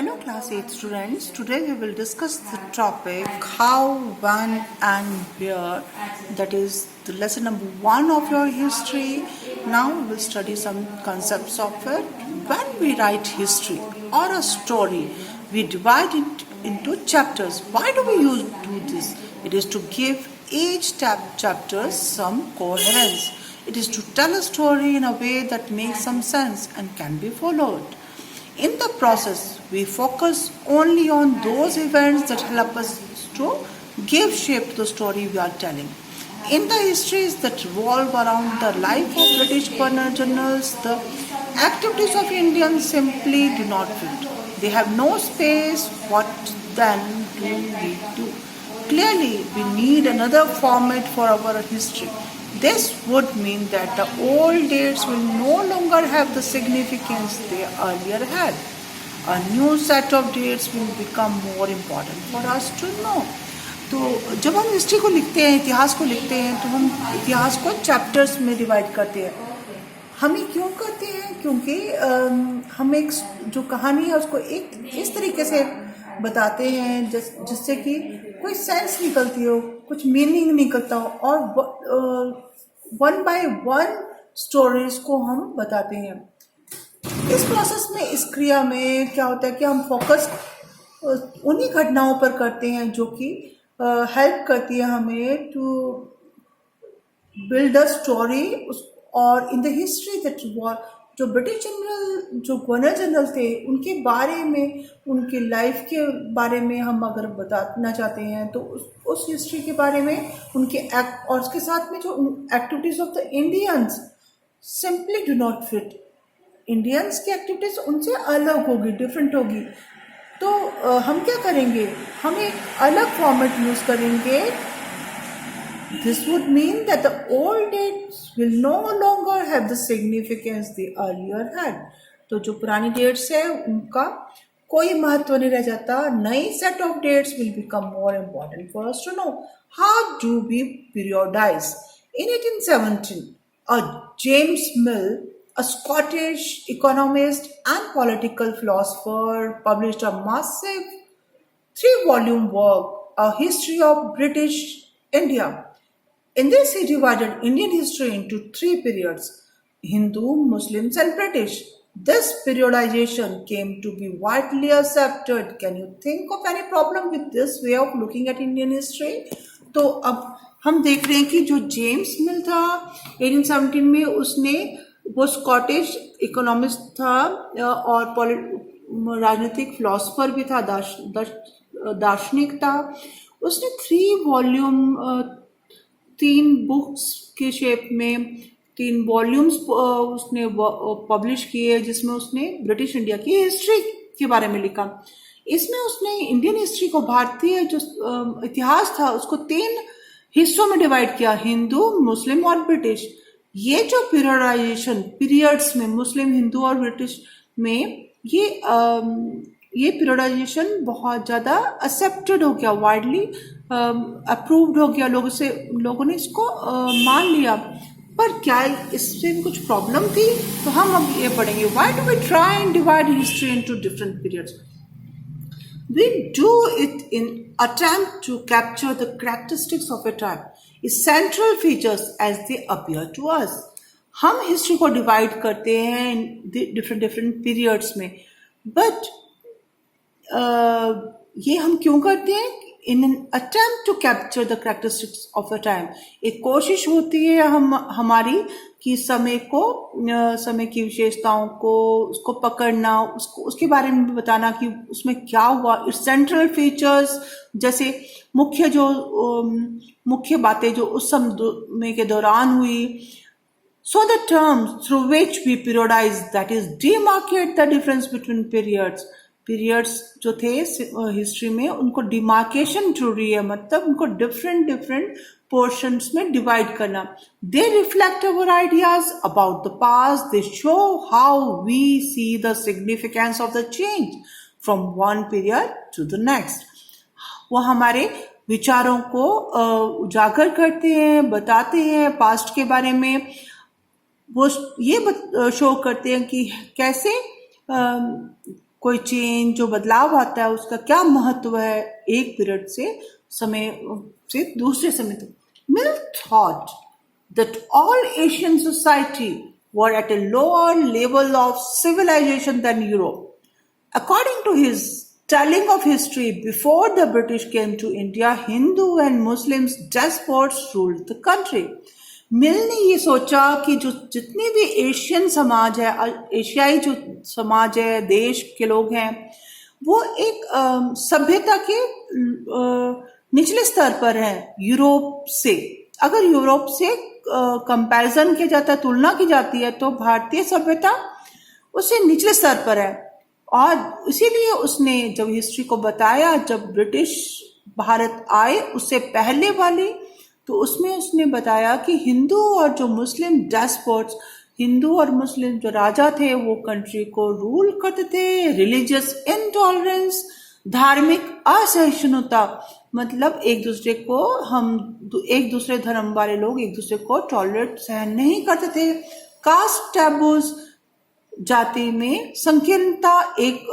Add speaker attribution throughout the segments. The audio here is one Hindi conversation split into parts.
Speaker 1: Hello class 8 students, today we will discuss the topic how, when and where, that is the lesson number 1 of your history. Now we will study some concepts of it. When we write history or a story, we divide it into chapters. Why do we do this? It is to give each chapter some coherence. It is to tell a story in a way that makes some sense and can be followed. In the process, we focus only on those events that help us to give shape to the story we are telling. In the histories that revolve around the life of British governor-generals, the activities of Indians simply do not fit. They have no space. What then do we do? Clearly, we need another format for our history. This would mean that the old dates will no longer have the significance they earlier had. A new set of dates will become more important for us to know. तो जब हम हिस्ट्री को लिखते हैं, इतिहास को लिखते हैं, तो हम इतिहास को चैप्टर्स में डिवाइड करते हैं. हम ये क्यों करते हैं? क्योंकि हम एक जो कहानी है उसको एक इस तरीके से बताते हैं जिससे कि कोई सेंस निकलती हो, कुछ मीनिंग निकलता हो, और वन बाय वन स्टोरीज को हम बताते हैं. इस प्रोसेस में, इस क्रिया में क्या होता है कि हम फोकस उन्हीं घटनाओं पर करते हैं जो कि हेल्प करती है हमें टू बिल्ड अ स्टोरी. और इन द हिस्ट्री दैट जो ब्रिटिश जनरल, जो गवर्नर जनरल थे, उनके बारे में, उनकी लाइफ के बारे में हम अगर बताना चाहते हैं तो उस हिस्ट्री के बारे में, उनके एक्ट और उसके साथ में जो activities of the Indians simply do not fit. Indians की एक्टिविटीज उनसे अलग होगी, डिफरेंट होगी. तो हम क्या करेंगे? हम एक अलग फॉर्मेट यूज करेंगे. This would mean that the old dates will no longer have the significance they earlier had. तो जो पुरानी डेट्स है उनका कोई महत्व नहीं रह जाता. नई set of dates will become more important for us to know. How do we periodize? In 1817, a James Mill, a Scottish economist and political philosopher, published a massive 3-volume work, A History of British India. In this, he divided Indian history into 3 periods: Hindu, Muslims, and British. This periodization came to be widely accepted. Can you think of any problem with this way of looking at Indian history? तो अब हम देख रहे हैं कि जो जेम्स मिल था 1817 में, उसने, वो स्कॉटिश इकोनॉमिस्ट था और राजनीतिक फिलोसफर भी था, दार्शनिक था. उसने 3 वॉल्यूम 3 बुक्स के शेप में 3 वॉल्यूम्स उसने पब्लिश किए, जिसमें उसने ब्रिटिश इंडिया की हिस्ट्री के बारे में लिखा. इसमें उसने इंडियन हिस्ट्री को, भारतीय जो इतिहास था उसको 3 हिस्सों में डिवाइड किया: हिंदू, मुस्लिम और ब्रिटिश. ये जो पीरियडाइजेशन, पीरियड्स में मुस्लिम, हिंदू और ब्रिटिश में, ये पीरियडाइजेशन बहुत ज़्यादा एक्सेप्टेड हो गया, वाइडली अप्रूव्ड हो गया. लोगों ने इसको मान लिया. पर क्या इससे भी कुछ प्रॉब्लम थी? तो हम अब ये पढ़ेंगे. Why do we try and divide history into different periods? We do it in attempt to capture the characteristics of a time, essential features as they appear to us. हम हिस्ट्री को डिवाइड करते हैं डिफरेंट पीरियड्स में, बट ये हम क्यों करते हैं? In an attempt to capture the characteristics of a time. एक कोशिश होती है हमारी कि समय की विशेषताओं को, उसको पकड़ना, उसके बारे में बताना कि उसमें क्या हुआ. इट्स सेंट्रल फीचर्स, जैसे मुख्य बातें जो उस समय के दौरान हुई. So the terms through which we periodize, that is demarcate the difference between periods. Periods जो थे हिस्ट्री में, उनको डिमार्केशन जरूरी है, मतलब उनको डिफरेंट पोर्शंस में डिवाइड करना. They reflect our ideas about the past. They show how we see the significance of the change from one period to the next. वो हमारे विचारों को उजागर करते हैं, बताते हैं पास्ट के बारे में. वो ये शो करते हैं कि कैसे कोई चेंज जो बदलाव आता है उसका क्या महत्व है एक पीरियड से समय से दूसरे समय तक. मिल thought that all Asian society were at a lower level of civilization than Europe. According to his telling of history, before the British came to India, Hindu and Muslims despots ruled the country. मिल ने ये सोचा कि जो जितने भी एशियन समाज है, एशियाई जो समाज है, देश के लोग हैं, वो एक सभ्यता के निचले स्तर पर है यूरोप से. अगर यूरोप से कंपैरिजन किया जाता है, तुलना की जाती है, तो भारतीय सभ्यता उससे निचले स्तर पर है. और इसीलिए उसने जब हिस्ट्री को बताया, जब ब्रिटिश भारत आए उससे पहले वाली, तो उसमें उसने बताया कि हिंदू और जो मुस्लिम डेस्पोट्स, हिंदू और मुस्लिम जो राजा थे वो कंट्री को रूल करते थे. रिलीजियस इंटॉलरेंस, धार्मिक असहिष्णुता, मतलब एक दूसरे धर्म वाले लोग एक दूसरे को टॉलरेट सहन नहीं करते थे. कास्ट टैबूज, जाति में संकीर्णता, एक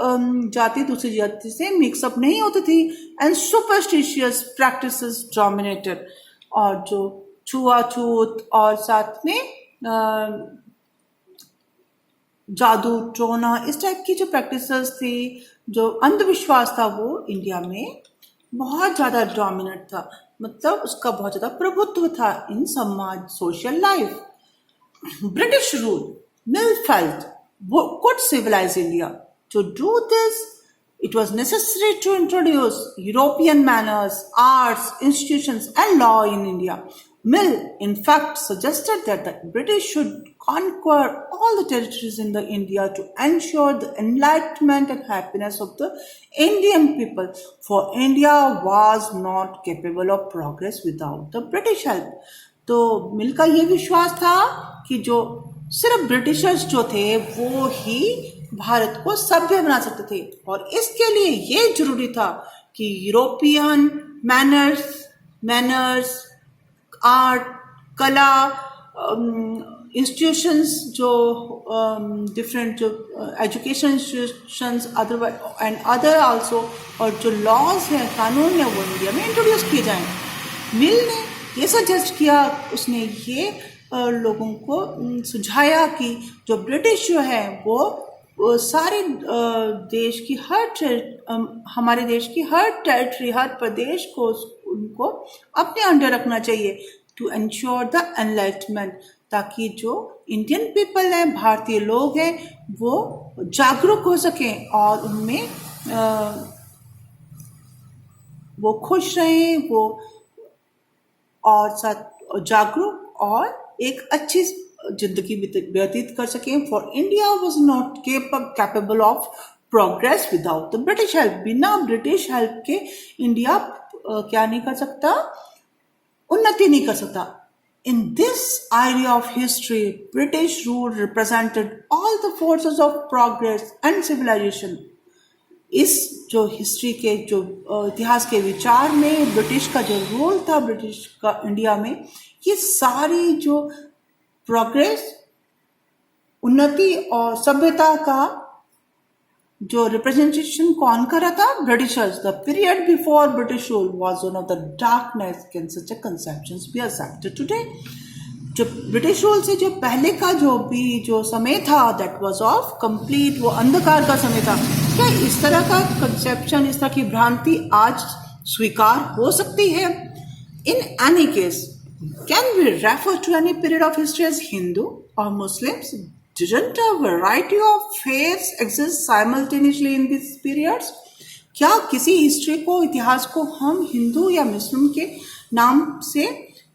Speaker 1: जाति दूसरी जाति से मिक्सअप नहीं होती थी. एंड सुपरस्टिशियस प्रैक्टिसेस डोमिनेटेड, और जो छुआछूत और साथ में जादू टोना, इस टाइप की जो प्रैक्टिसेस थी, जो अंधविश्वास था, वो इंडिया में बहुत ज्यादा डोमिनेट था. मतलब उसका बहुत ज्यादा प्रभुत्व था इन समाज, social life. British rule, Mill felt, could civilize India. To do this, it was necessary to introduce European manners, arts, institutions, and law in India. Mill, in fact, suggested that the British should conquer all the territories in the India to ensure the enlightenment and happiness of the Indian people, for India was not capable of progress without the British help. तो मिल का ये विश्वास था कि जो सिर्फ ब्रिटिशर्स जो थे वो ही भारत को सभ्य बना सकते थे, और इसके लिए ये जरूरी था कि यूरोपियन मैनर्स, आर्ट, कला, इंस्टीट्यूशंस, जो डिफरेंट जो education institutions otherwise and other also, और जो लॉज हैं, कानून है, वो इंडिया में इंट्रोड्यूस किए जाएं. मिल ने ये सजेस्ट किया, उसने ये लोगों को सुझाया कि जो ब्रिटिश जो है वो सारे देश की हमारे देश की हर टेरिटरी, हर प्रदेश को उनको अपने अंडर रखना चाहिए, टू एंश्योर द एनलाइटमेंट, ताकि जो इंडियन पीपल हैं, भारतीय लोग हैं, वो जागरूक हो सकें और उनमें वो खुश रहें, वो और साथ जागरूक और एक अच्छी जिंदगी व्यतीत कर सकें. For India was not capable of progress without the British help. बिना ब्रिटिश हेल्प के इंडिया क्या नहीं कर सकता, उन्नति नहीं कर सकता. In this idea of history, British rule represented all the forces of progress and civilisation. इस जो हिस्ट्री के जो इतिहास के विचार में ब्रिटिश का जो रोल था, ब्रिटिश का इंडिया में, ये सारी जो प्रोग्रेस, उन्नति और सभ्यता का जो रिप्रेजेंटेशन कौन कर रहा था, Britishers. The period before British rule was one of the darkness can such a conceptions be accepted today. जो ब्रिटिश रूल से जो पहले का जो समय था, दैट वाज ऑफ कंप्लीट, वो अंधकार का समय था. क्या इस तरह का कंसेप्शन, इस तरह की भ्रांति आज स्वीकार हो सकती है? In any case, can we refer to any period of history as Hindu और Muslims? Didn't a variety of faiths exist simultaneously in these periods? क्या किसी हिस्ट्री को, इतिहास को हम हिंदू या मुस्लिम के नाम से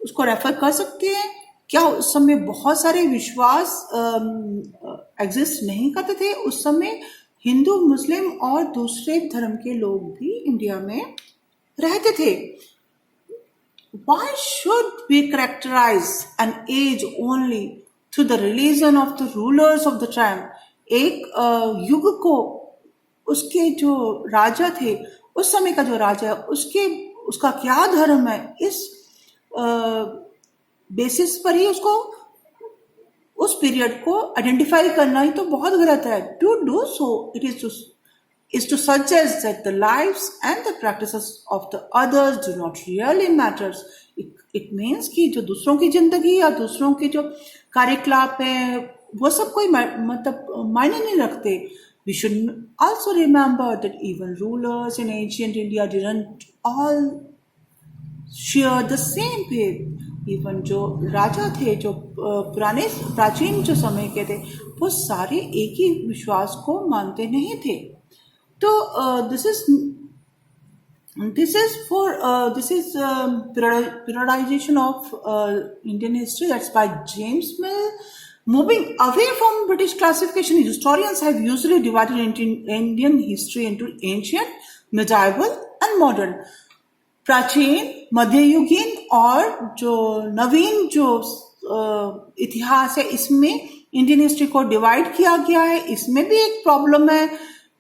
Speaker 1: उसको रेफर कर सकते हैं? क्या उस समय बहुत सारे विश्वास एग्जिस्ट नहीं करते थे? उस समय हिंदू, मुस्लिम और दूसरे धर्म के लोग भी इंडिया में रहते थे. Why should we characterize an age only through the religion of the rulers of the time? एक युग को उसके जो राजा थे, उस समय का जो राजा है, उसका क्या धर्म है, इस बेसिस पर ही उसको, उस पीरियड को आइडेंटिफाई करना ही तो बहुत गलत है. To do so, it is to is to suggest that the lives and the practices of the others do not really matters. It means कि जो दूसरों की जिंदगी या दूसरों के जो कार्यकलाप है वो सब कोई मतलब मायने नहीं रखते. We should also remember that even rulers in ancient India didn't all share the same faith. Even जो राजा थे जो पुराने प्राचीन जो समय के थे वो सारे एक ही विश्वास को मानते नहीं थे. तो this is periodization of Indian history. That's by James Mill. Moving away from British classification, historians have usually divided Indian history into ancient, medieval, and modern. प्राचीन, मध्ययुगीन और जो नवीन जो इतिहास है इसमें इंडियन हिस्ट्री को डिवाइड किया गया है. इसमें भी एक प्रॉब्लम है.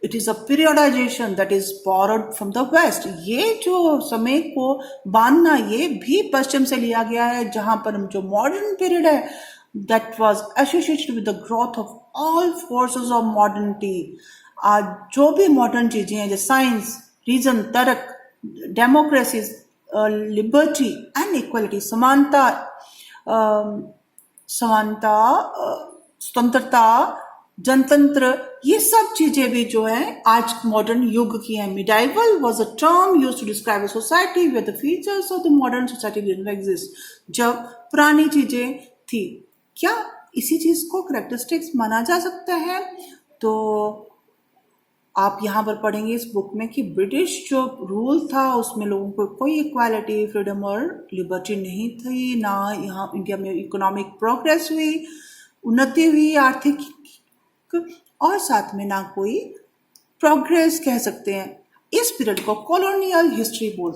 Speaker 1: It is a periodisation that is borrowed from the west. ये जो समय को बांधना ये भी पश्चिम से लिया गया है, जहां पर जो मॉडर्न पीरियड है that was associated with the growth of all forces of modernity. आज जो भी मॉडर्न चीजें हैं जैसे साइंस, रीजन, तर्क, डेमोक्रेसी, लिबर्टी एंड इक्वलिटी, समानता, स्वतंत्रता, जनतंत्र, ये सब चीजें भी जो है आज मॉडर्न युग की है. Medieval was a term used to describe a society where the features of the modern society didn't exist. जब पुरानी चीजें थी, क्या इसी चीज को कैरेक्टरिस्टिक्स माना जा सकता है? तो आप यहाँ पर पढ़ेंगे इस बुक में कि ब्रिटिश जो रूल था उसमें लोगों को कोई इक्वालिटी, फ्रीडम और लिबर्टी नहीं थी. ना यहाँ इंडिया में इकोनॉमिक प्रोग्रेस हुई, उन्नति हुई आर्थिक, और साथ में ना कोई प्रोग्रेस कह सकते हैं. इस पीरियड को कॉलोनियल हिस्ट्री बोलते हैं.